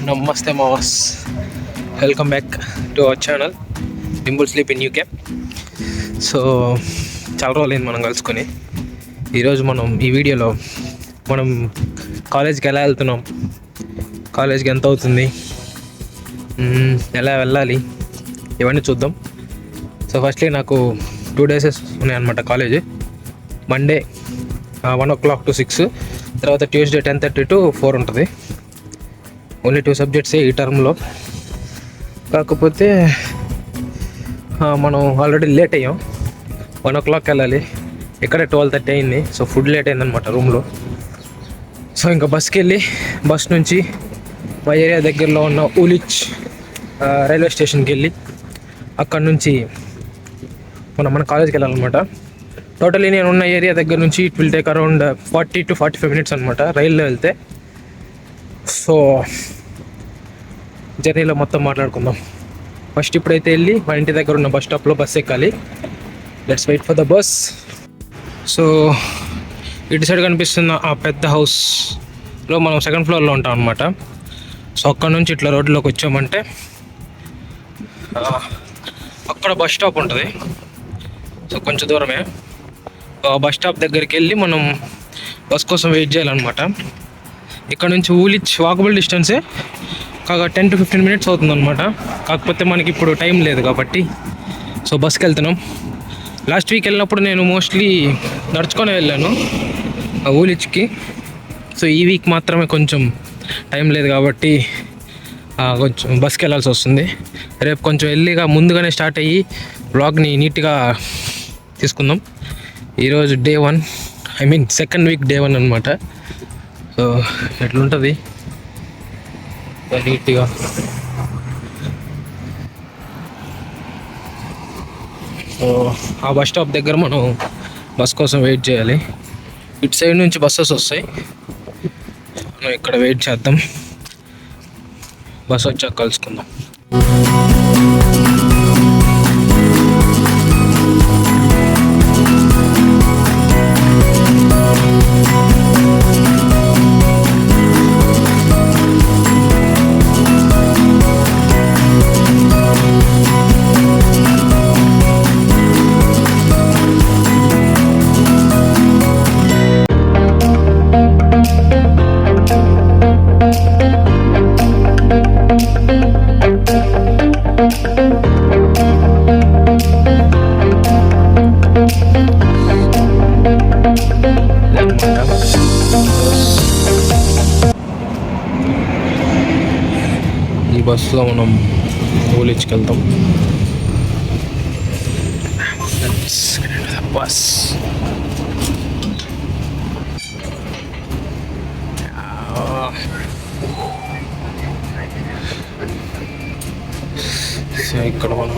నమస్తే మావాస్, welcome back to our channel dimple sleep in UK. So చాలా రోజులైంది మనం కలుసుకొని. ఈరోజు మనం ఈ వీడియోలో మనం కాలేజ్కి ఎలా వెళ్తున్నాం, కాలేజ్కి ఎంత అవుతుంది, ఎలా వెళ్ళాలి, ఇవన్నీ చూద్దాం. సో ఫస్ట్లీ నాకు 2 days ఉన్నాయన్నమాట కాలేజ్. మండే 1 o'clock to 6, తర్వాత ట్యూస్డే 10:30 to 4 ఉంటుంది. ఓన్లీ 2 subjects ఈ టర్మ్లో. కాకపోతే మనం ఆల్రెడీ లేట్ అయ్యాం. 1 o'clock వెళ్ళాలి, ఇక్కడే 12:30 అయింది. సో ఫుడ్ లేట్ అయిందనమాట రూమ్లో. సో ఇంకా బస్కి వెళ్ళి బస్ నుంచి మా ఏరియా దగ్గరలో ఉన్న ఉలిచ్ రైల్వే స్టేషన్కి వెళ్ళి అక్కడ నుంచి మన కాలేజ్కి వెళ్ళాలన్నమాట. టోటలీ నేను ఉన్న ఏరియా దగ్గర నుంచి it will take around 40 to 45 minutes అనమాట రైల్లో వెళ్తే. సో జర్నీలో మొత్తం మాట్లాడుకుందాం. ఫస్ట్ ఇప్పుడైతే వెళ్ళి మా ఇంటి దగ్గర ఉన్న బస్ స్టాప్లో బస్ ఎక్కాలి. Let's wait for the bus. So ఇటు సైడ్ కనిపిస్తున్న ఆ పెద్ద హౌస్లో మనం 2nd floorలో ఉంటాం అనమాట. సో అక్కడ నుంచి ఇట్లా రోడ్లోకి వచ్చామంటే అక్కడ బస్ స్టాప్ ఉంటుంది. సో కొంచెం దూరమే. బస్ స్టాప్ దగ్గరికి వెళ్ళి మనం బస్ కోసం వెయిట్ చేయాలన్నమాట. ఇక్కడ నుంచి ఊలిచ్ వాకబుల్ డిస్టెన్సే, కాగా 10 to 15 minutes అవుతుందన్నమాట. కాకపోతే మనకి ఇప్పుడు టైం లేదు కాబట్టి సో బస్కి వెళ్తున్నాం. లాస్ట్ వీక్ వెళ్ళినప్పుడు నేను మోస్ట్లీ నడుచుకొని వెళ్ళాను ఊలిచ్కి. సో ఈ వీక్ మాత్రమే కొంచెం టైం లేదు కాబట్టి కొంచెం బస్కి వెళ్ళాల్సి వస్తుంది. రేపు కొంచెం ఎర్లీగా ముందుగానే స్టార్ట్ అయ్యి బ్లాగ్ని నీట్గా తీసుకుందాం. ఈరోజు day 1, I mean 2nd week day 1 అనమాట. సో ఎట్లుంటుంది నీట్గా. సో ఆ బస్ స్టాప్ దగ్గర మనం బస్ కోసం వెయిట్ చేయాలి. ఇటు సైడ్ నుంచి బస్సెస్ వస్తాయి, మనం ఇక్కడ వెయిట్ చేద్దాం. బస్ వచ్చాక కలుసుకుందాం. ఈ బస్సులో మనం ఊలిచ్కి వెళ్తాం. బస్ ఇక్కడ మనం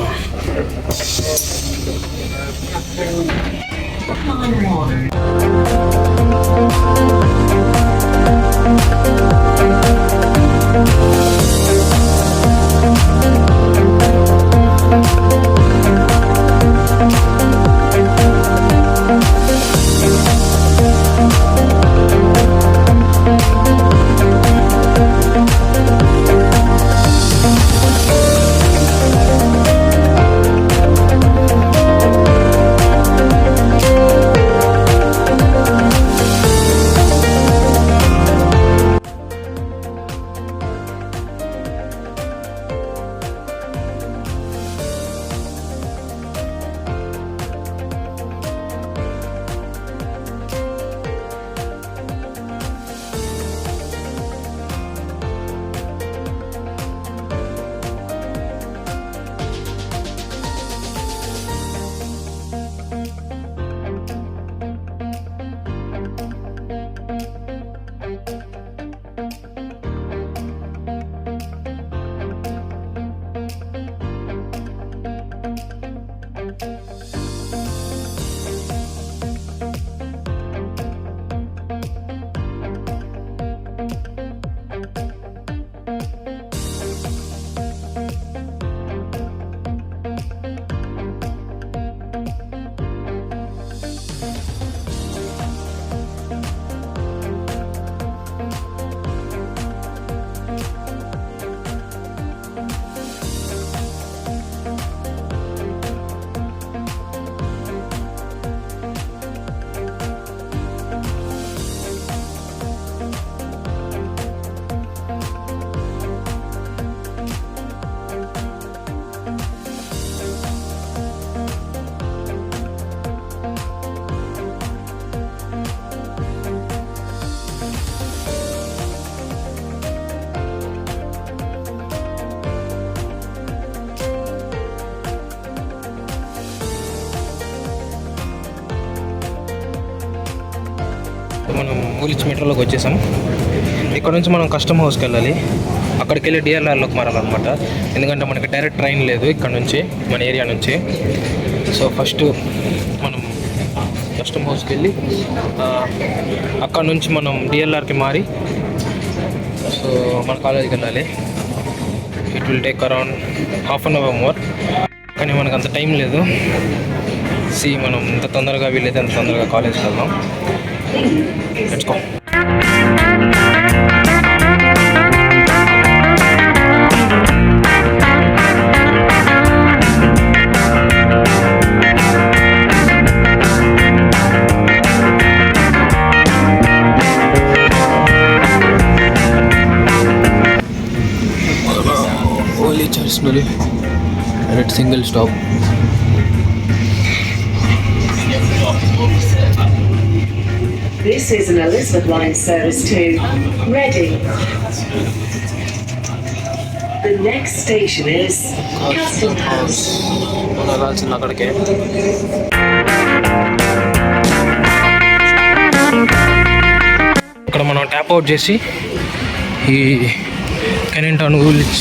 మనం ఊలిచ్ మెట్రోలోకి వచ్చేసాం. ఇక్కడ నుంచి మనం కస్టమ్ హౌస్కి వెళ్ళాలి. అక్కడికి వెళ్ళి డిఎల్ఆర్లోకి మారాలన్నమాట. ఎందుకంటే మనకి డైరెక్ట్ ట్రైన్ లేదు ఇక్కడ నుంచి, మన ఏరియా నుంచి. సో ఫస్ట్ మనం కస్టమ్ హౌస్కి వెళ్ళి అక్కడ నుంచి మనం డిఎల్ఆర్కి మారి సో మన కాలేజీకి వెళ్ళాలి. It will take around half an hour more. కానీ మనకు అంత టైం లేదు. మనం ఎంత తొందరగా వీలైతే అంత తొందరగా కాలేజ్కి వెళ్దాం. Let's go. Holy church, at single stop. This is an Elizabeth line service to Reading. The next station is Custom House. అక్కడికే ఇక్కడ మనం ట్యాప్ అవుట్ చేసి ఈ కెనింగ్టన్ ఊలిచ్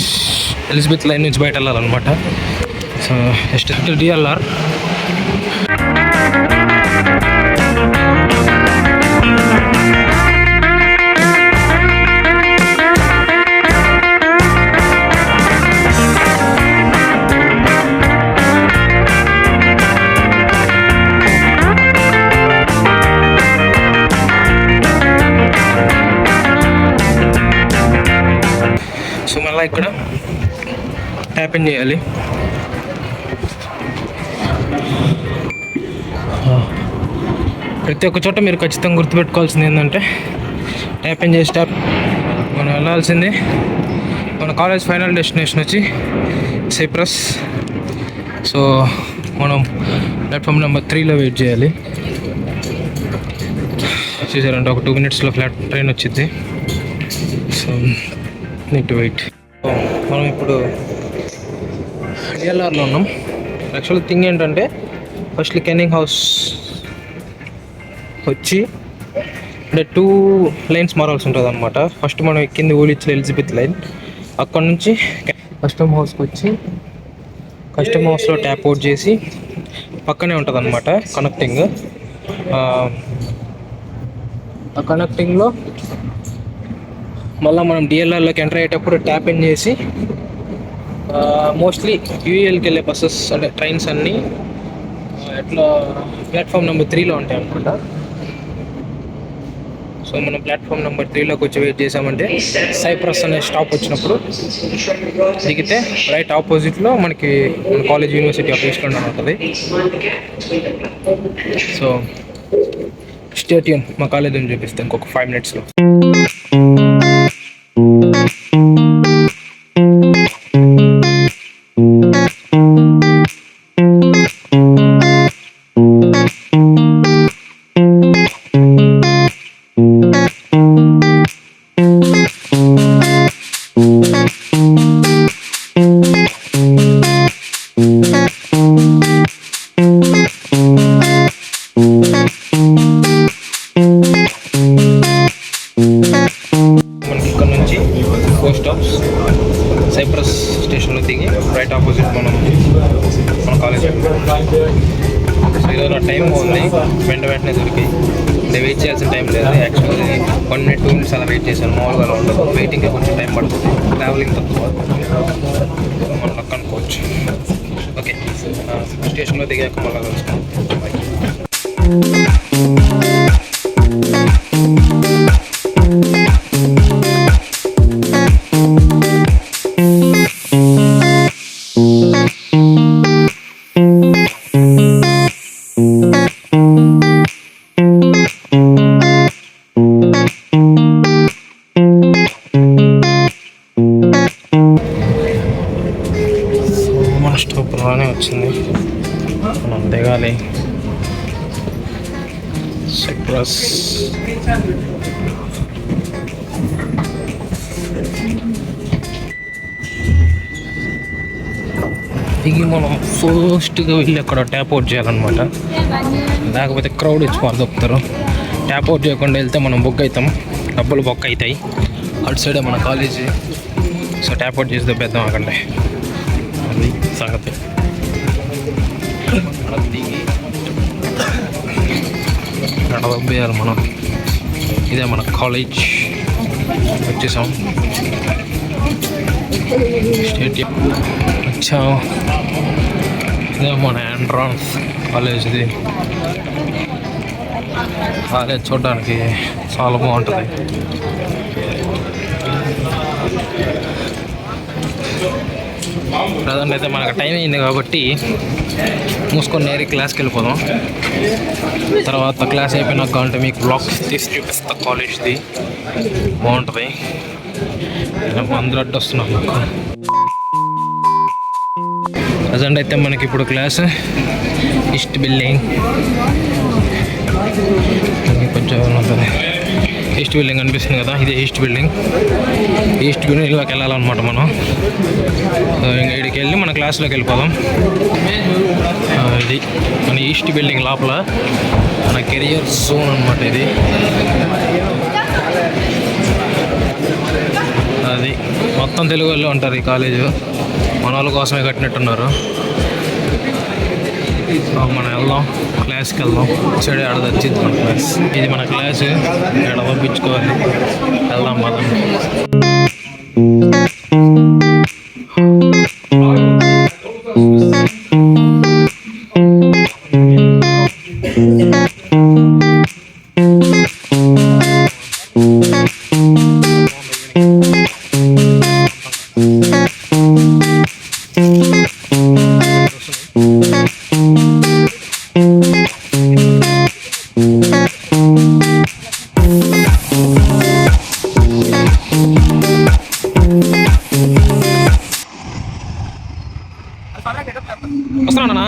ఎలిజబెత్ లైన్ నుంచి బయట వెళ్ళాలన్నమాట. So just DLR. సో మళ్ళీ ఇక్కడ ట్యాప్ ఇన్ చేయాలి. ప్రతి ఒక్క చోట మీరు ఖచ్చితంగా గుర్తుపెట్టుకోవాల్సింది ఏంటంటే ట్యాప్ ఇన్ చేసి మనం వెళ్ళాల్సింది మన కాలేజ్ ఫైనల్ డెస్టినేషన్ వచ్చి సైప్రస్. సో మనం ప్లాట్ఫామ్ నెంబర్ 3లో వెయిట్ చేయాలి. చూసారంటే ఒక 2 minutesలో ట్రైన్ వచ్చింది. So need to wait. మనం ఇప్పుడు డిఎల్ఆర్లో ఉన్నాం. యాక్చువల్ థింగ్ ఏంటంటే ఫస్ట్లీ కెనింగ్ హౌస్ వచ్చి అంటే 2 లైన్స్ మారాల్సి ఉంటుంది అనమాట. ఫస్ట్ మనం ఎక్కింది ఊలిచ్ ఎలిజబెత్ లైన్. అక్కడ నుంచి కస్టమ్ హౌస్కి వచ్చి కస్టమ్ హౌస్లో ట్యాప్ అవుట్ చేసి పక్కనే ఉంటుంది అనమాట కనెక్టింగ్. ఆ కనెక్టింగ్లో మళ్ళీ మనం డిఎల్ఆర్లోకి ఎంటర్ అయ్యేటప్పుడు ట్యాప్ ఇన్ చేసి మోస్ట్లీ యూఏఎల్కి వెళ్ళే బస్సెస్ అంటే ట్రైన్స్ అన్నీ ఎట్లా ప్లాట్ఫామ్ నెంబర్ 3లో ఉంటాయి అనమాట. సో మనం ప్లాట్ఫామ్ నెంబర్ 3లోకి వచ్చి వెయిట్ చేసామంటే సైప్రస్ అనే స్టాప్ వచ్చినప్పుడు దిగితే రైట్ ఆపోజిట్లో మనకి మన college university of east London ఉంటుంది. సో స్టే ట్యూన్, మా కాలేజ్ అని చూపిస్తాను ఇంకొక 5 minutesలో. మనకి ఇక్కడ నుంచి 4 stops సైప్రస్ స్టేషన్లో దిగి రైట్ ఆపోజిట్ మన కాలేజ్. సో ఈరోజు టైం బాగుంది, వెంటనే దొరికి వెయిట్ చేయాల్సిన టైం లేదు. యాక్చువల్లీ 1 minute 2 minutes అలా వెయిట్ చేశాను. మామూలుగా అలా ఉండదు, వెయిటింగ్కి కొంచెం టైం పడుతుంది, ట్రావెలింగ్ తక్కువ మనం కనుక్కోవచ్చు. ఓకే, స్టేషన్లో దిగాక మళ్ళీ కలుసుకుంటాం. స్టాప్ రానే వచ్చింది, మనం దిగాలి. సైప్రస్ దిగి మనం ఫస్ట్గా వెళ్ళి అక్కడ ట్యాప్ అవుట్ చేయాలన్నమాట. లేకపోతే క్రౌడ్ వచ్చి పారదొక్కుతారు. ట్యాప్ అవుట్ చేయకుండా వెళ్తే మనం బుక్ అవుతాం, డబ్బులు బొక్క అవుతాయి. అటు సైడే మన కాలేజీ. సో ట్యాప్ అవుట్ చేసి దెబ్బేద్దాం అక్కడే, అది సంగతి. అక్కడ దెబ్బేయాలి మనం. ఇదే మన కాలేజ్, వచ్చేసాం స్టేడియం వచ్చాం. ఇదే మన ఎంట్రన్స్ కాలేజ్ది. కాలేజ్ చూడడానికి చాలా బాగుంటుంది. ప్రజెంట్ అయితే మనకు టైం అయింది కాబట్టి మూసుకొని నేరే క్లాస్కి వెళ్ళిపోదాం. తర్వాత క్లాస్ అయిపోయినాక అంటే మీకు బ్లాగ్స్ తీసి చూపిస్తా కాలేజ్ది, బాగుంటుంది. అందరూ అడ్డు వస్తున్నారు నాకు. ప్రజెంట్ అయితే మనకి ఇప్పుడు క్లాస్ ఈస్ట్ బిల్డింగ్, కొంచెం ఉంటుంది. ఈస్ట్ బిల్డింగ్ కనిపిస్తుంది కదా, ఇదే ఈస్ట్ బిల్డింగ్. ఈస్ట్ బిల్డింగ్లోకి వెళ్ళాలన్నమాట మనం. ఇంకా ఇక్కడికి వెళ్ళి మన క్లాస్లోకి వెళ్ళిపోదాం. ఇది మన ఈస్ట్ బిల్డింగ్ లోపల మన కెరియర్ జోన్ అనమాట ఇది. అది మొత్తం తెలుగు వాళ్ళు ఉంటారు ఈ కాలేజు, మన వాళ్ళ కోసమే కట్టినట్టున్నారు. మనం వెళ్దాం, క్లాస్కి వెళ్దాం. సైడ్ ఆడ వచ్చింది మన క్లాస్, ఇది మన క్లాసు. ఇక్కడ పంపించుకోవాలి, వెళ్దాం మనం. వస్తున్నా